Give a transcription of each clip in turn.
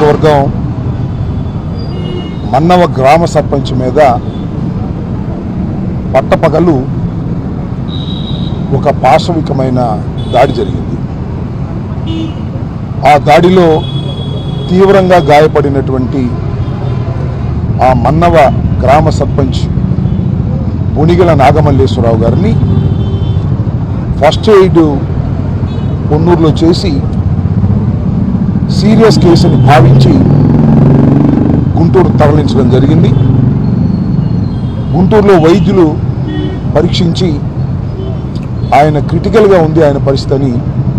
నియోజకవర్గం మన్నవ గ్రామ సర్పంచ్ మీద పట్టపగలు ఒక పాశవికమైన దాడి జరిగింది. ఆ దాడిలో తీవ్రంగా గాయపడినటువంటి ఆ మన్నవ గ్రామ సర్పంచ్ బునిగల నాగమల్లేశ్వరరావు గారిని ఫస్ట్ ఎయిడ్ పొన్నూరులో చేసి సీరియస్ కేసుని భావించి గుంటూరు తరలించడం జరిగింది. గుంటూరులో వైద్యులు పరీక్షించి ఆయన క్రిటికల్గా ఉంది ఆయన పరిస్థితి అని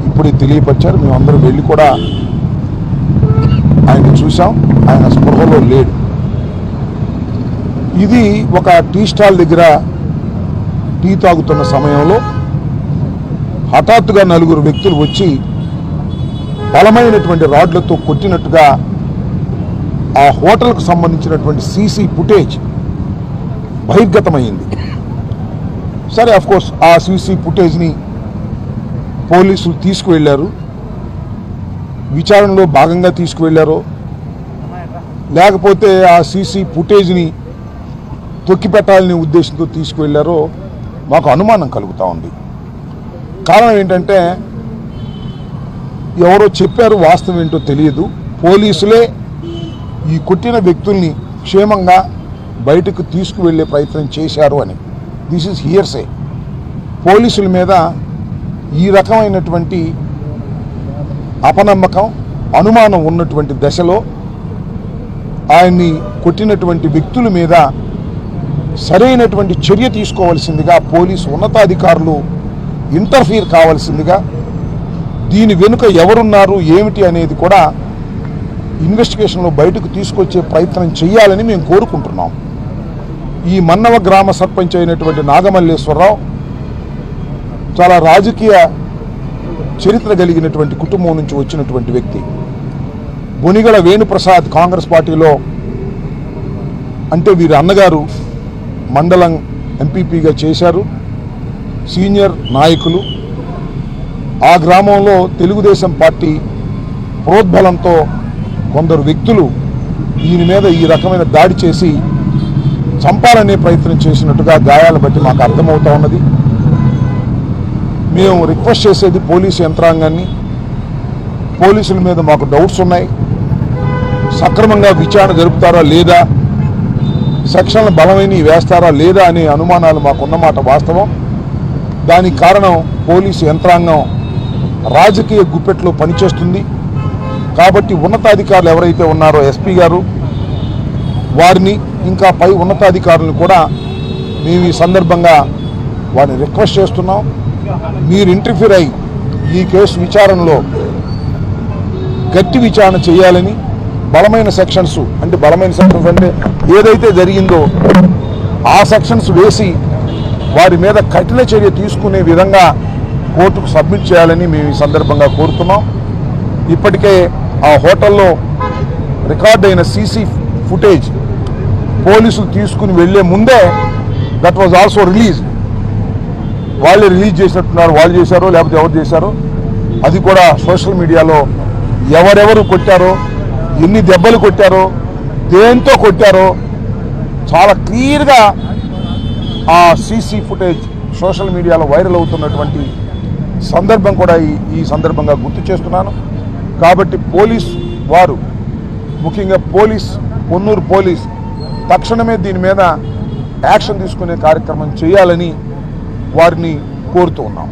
ఇప్పుడే తెలియపరిచారు. మేమందరం వెళ్ళి కూడా ఆయన చూసాం. ఆయన స్పృహలో లేడు. ఇది ఒక టీ స్టాల్ దగ్గర టీ తాగుతున్న సమయంలో హఠాత్తుగా 4 వ్యక్తులు వచ్చి బలమైనటువంటి రాడ్లతో కొట్టినట్టుగా ఆ హోటల్కు సంబంధించినటువంటి సీసీ ఫుటేజ్ బహిర్గతమైంది. సరే, అఫ్కోర్స్ ఆ సీసీ ఫుటేజ్ని పోలీసులు తీసుకువెళ్ళారు. విచారణలో భాగంగా తీసుకువెళ్ళారో లేకపోతే ఆ సీసీ ఫుటేజ్ని తొక్కిపెట్టాలనే ఉద్దేశంతో తీసుకువెళ్ళారో మాకు అనుమానం కలుగుతూ ఉంది. కారణం ఏంటంటే ఎవరో చెప్పారు, వాస్తవం ఏంటో తెలియదు. పోలీసులే ఈ కొట్టిన వ్యక్తుల్ని క్షేమంగా బయటకు తీసుకువెళ్ళే ప్రయత్నం చేశారు అని. This is hearsay. పోలీసుల మీద ఈ రకమైనటువంటి అపనమ్మకం, అనుమానం ఉన్నటువంటి దశలో ఆయన్ని కొట్టినటువంటి వ్యక్తుల మీద సరైనటువంటి చర్య తీసుకోవాల్సిందిగా పోలీసు ఉన్నతాధికారులు ఇంటర్ఫీర్ కావాల్సిందిగా, దీని వెనుక ఎవరున్నారు ఏమిటి అనేది కూడా ఇన్వెస్టిగేషన్లో బయటకు తీసుకొచ్చే ప్రయత్నం చేయాలని మేము కోరుకుంటున్నాం. ఈ మన్నవ గ్రామ సర్పంచ్ అయినటువంటి నాగమల్లేశ్వరరావు చాలా రాజకీయ చరిత్ర కలిగినటువంటి కుటుంబం నుంచి వచ్చినటువంటి వ్యక్తి. బొనిగల వేణుప్రసాద్ కాంగ్రెస్ పార్టీలో, అంటే వీరి అన్నగారు మండలం ఎంపీపీగా చేశారు, సీనియర్ నాయకులు. ఆ గ్రామంలో తెలుగుదేశం పార్టీ ప్రోద్బలంతో కొందరు వ్యక్తులు ఈయన మీద ఈ రకమైన దాడి చేసి చంపాలనే ప్రయత్నం చేసినట్టుగా గాయాలు బట్టి మాకు అర్థమవుతా ఉన్నది. మేము రిక్వెస్ట్ చేసేది పోలీసు యంత్రాంగాన్ని, పోలీసుల మీద మాకు డౌట్స్ ఉన్నాయి. సక్రమంగా విచారణ జరుపుతారా లేదా, సెక్షన్లు బలమైనవి వేస్తారా లేదా అనే అనుమానాలు మాకున్నమాట వాస్తవం. దానికి కారణం పోలీసు యంత్రాంగం రాజకీయ గుప్పెట్లో పనిచేస్తుంది. కాబట్టి ఉన్నతాధికారులు ఎవరైతే ఉన్నారో ఎస్పీ గారు, వారిని ఇంకా పై ఉన్నతాధికారులను కూడా మేము ఈ సందర్భంగా వారిని రిక్వెస్ట్ చేస్తున్నాం. మీరు ఇంటర్ఫీర్ అయ్యి ఈ కేసు విచారణలో గట్టి విచారణ చేయాలని, బలమైన సెక్షన్స్ అంటే ఏదైతే జరిగిందో ఆ సెక్షన్స్ వేసి వారి మీద కఠిన చర్య తీసుకునే విధంగా కోర్టుకు సబ్మిట్ చేయాలని మేము ఈ సందర్భంగా కోరుతున్నాం. ఇప్పటికే ఆ హోటల్లో రికార్డ్ అయిన సీసీ ఫుటేజ్ పోలీసులు తీసుకుని వెళ్లే ముందే దట్ వాజ్ ఆల్సో రిలీజ్. వాళ్ళే రిలీజ్ చేసినట్టున్నారు. వాళ్ళు చేశారో లేకపోతే ఎవరు చేశారో అది కూడా సోషల్ మీడియాలో ఎవరెవరు కొట్టారో, ఎన్ని దెబ్బలు కొట్టారో, దేంతో కొట్టారో చాలా క్లియర్గా ఆ సీసీ ఫుటేజ్ సోషల్ మీడియాలో వైరల్ అవుతున్నటువంటి సందర్భం కూడా ఈ సందర్భంగా గుర్తు చేస్తున్నాను. కాబట్టి పోలీస్ వారు, ముఖ్యంగా పొన్నూరు పోలీస్ తక్షణమే దీని మీద యాక్షన్ తీసుకునే కార్యక్రమం చేయాలని వారిని కోరుతూ ఉన్నాం.